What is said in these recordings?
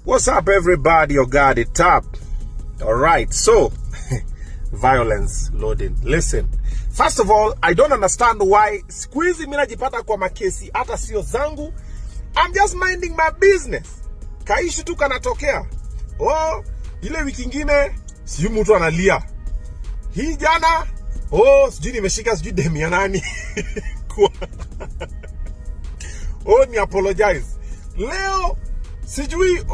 What's up, everybody? You got it up. All right, so violence loading. Listen, first of all, I don't understand why squeezy mina jipata kwa makesi hata sio zangu. I'm just minding my business. Kaishi tu kanatokea. Oh, ile wiki ingine sijui mtu analia. Hii jana sijui nimeshika sijui demi ya nani. Ni apologize. Leo sijui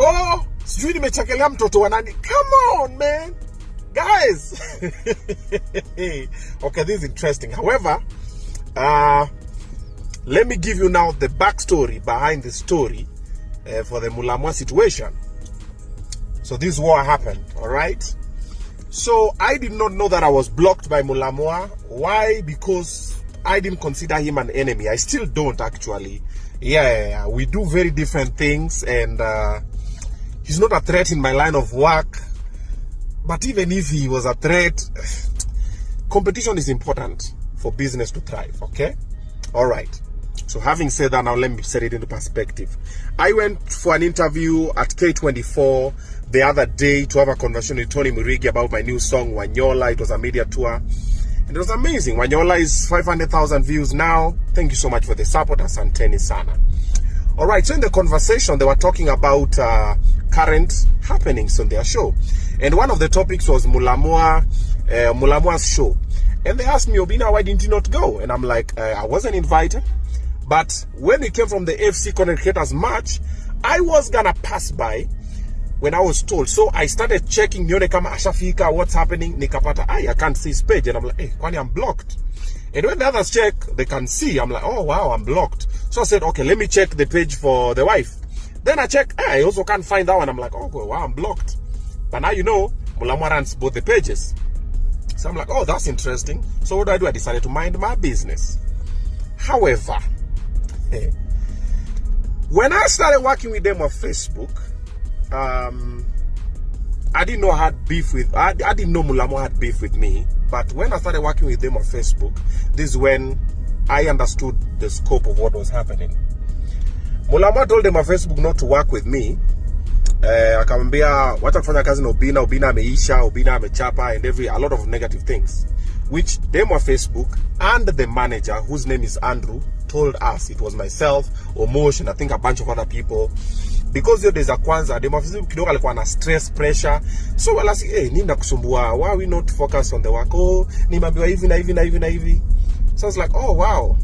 nimechakelea mtoto wa nani. Come on, man. Guys. Okay, this is interesting. However, let me give you now the backstory behind the story for the Mulamwah situation. So this war happened, all right? So I did not know that I was blocked by Mulamwah. Why? Because I didn't consider him an enemy. I still don't, actually. Yeah, we do very different things, and he's not a threat in my line of work. But even if he was a threat, competition is important for business to thrive, okay? All right. So having said that, now let me set it into perspective. I went for an interview at K24 the other day to have a conversation with Tony Murigi about my new song, Wanyola. It was a media tour. And it was amazing. Wanyola is 500,000 views now. Thank you so much for the support. Asanteni sana. All right, so in the conversation, they were talking about current happenings on their show. And one of the topics was Mulamwah's show. And they asked me, Obina, why didn't you not go? And I'm like, I wasn't invited. But when it came from the FC Content Creators match, I was gonna pass by when I was told. So I started checking, nione kama ashafika, what's happening. Nikapata, I can't see his page. And I'm like, hey, kwani I'm blocked. And when the others check, they can see. I'm like, oh, wow, I'm blocked. So I said, okay, let me check the page for the wife. Then I check, I also can't find that one. I'm like, oh, wow, I'm blocked. But now you know, Mulamwah runs both the pages. So I'm like, oh, that's interesting. So what do? I decided to mind my business. However, when I started working with them on Facebook, I didn't know I had beef with, I didn't know Mulamwah had beef with me. But when I started working with them on Facebook, this is when I understood the scope of what was happening. Mulamwah told them on Facebook not to work with me. Akamwambia wacha kufanya kazi na Obina ameisha, Obina amechapa, and a lot of negative things, which them on Facebook and the manager, whose name is Andrew, told us. It was myself, Omosh, and I think a bunch of other people. Because there's a kwanza, them on Facebook kidogo alikuwa na stress, pressure. So wala si, nini nakusumbua? Why are we not focused on the work? Nimeambiwa hivi na hivi. So I was like, oh wow.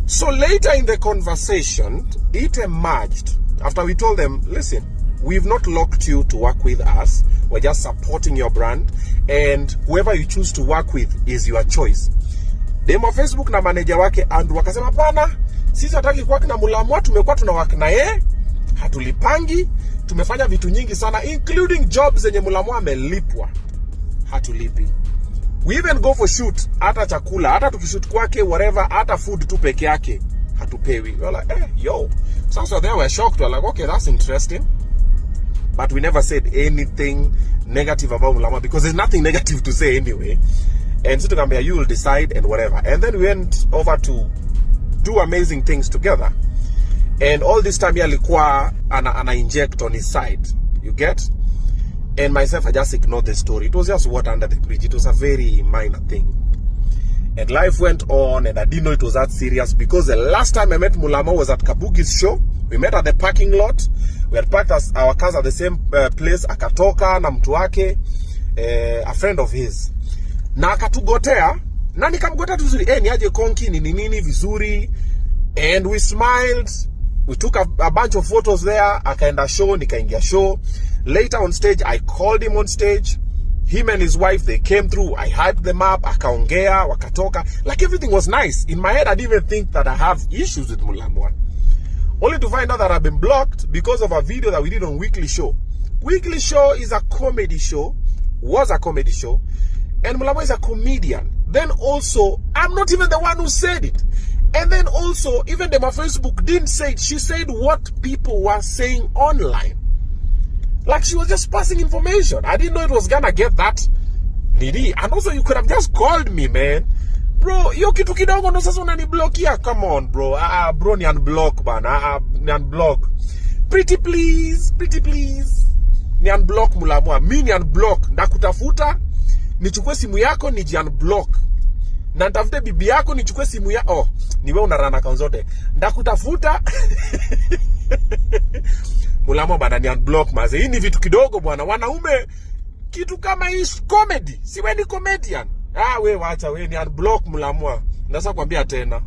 So later in the conversation, it emerged after we told them, listen, we've not locked you to work with us. We're just supporting your brand, and whoever you choose to work with is your choice. Dem wa Facebook na manager wake Andrew wakasema pana, sisi hataki kuwork na Mulamwah, tumekuwa tunawork na yeye, hatulipangi, tumefanya vitu nyingi sana, including jobs zenye Mulamwah amelipwa, hatulipi. We even go for shoot, hata chakula, hata tukishoot kwake, whatever, hata food tu peke yake, hatupewi. We're like, yo. So they were shocked. We're like, okay, that's interesting. But we never said anything negative about Mulamwah because there's nothing negative to say anyway. And so to you will decide and whatever. And then we went over to do amazing things together. And all this time, alikuwa ana inject on his side. You get? And myself, I just ignored the story. It was just water under the bridge. It was a very minor thing. And life went on, and I didn't know it was that serious because the last time I met Mulamwah was at Kabugi's show. We met at the parking lot. We had parked our cars at the same place. Akatoka na mtu wake, a friend of his. Na akatugotea, na nikamgotea tuzuri, ni aje konki, nini vizuri. And we smiled. We took a bunch of photos there. Akaenda show, nikaingia show. Later on stage, I called him on stage. Him and his wife, they came through. I hyped them up. Akaongea, wakatoka. Like everything was nice. In my head, I didn't even think that I have issues with Mulamwah. Only to find out that I've been blocked because of a video that we did on Weekly Show. Weekly Show is a comedy show. Was a comedy show. And Mulamwah is a comedian. Then also, I'm not even the one who said it. And then also, even my Facebook didn't say it. She said what people were saying online. Like she was just passing information. I didn't know it was gonna get that needy. And also, you could have just called me, man. Bro, yo kitu kidogo ndo sasa unaniblokia. Come on, bro. Bro, ni unblock, man. Ni unblock. Pretty please. Ni unblock Mulamwah. Mimi ni unblock. Ndakutafuta, nichukue simu yako ni unblock. Na nitafute bibi yako nichukue simu ya ni wewe unarana account zote. Ndakutafuta. Mulamwah bana ni unblock maze. Hii ni vitu kidogo bwana. Wanaume kitu kama hii comedy. Si wewe ni comedian. Wewe wacha wewe ni unblock Mulamwah. Ndasa kwambia tena.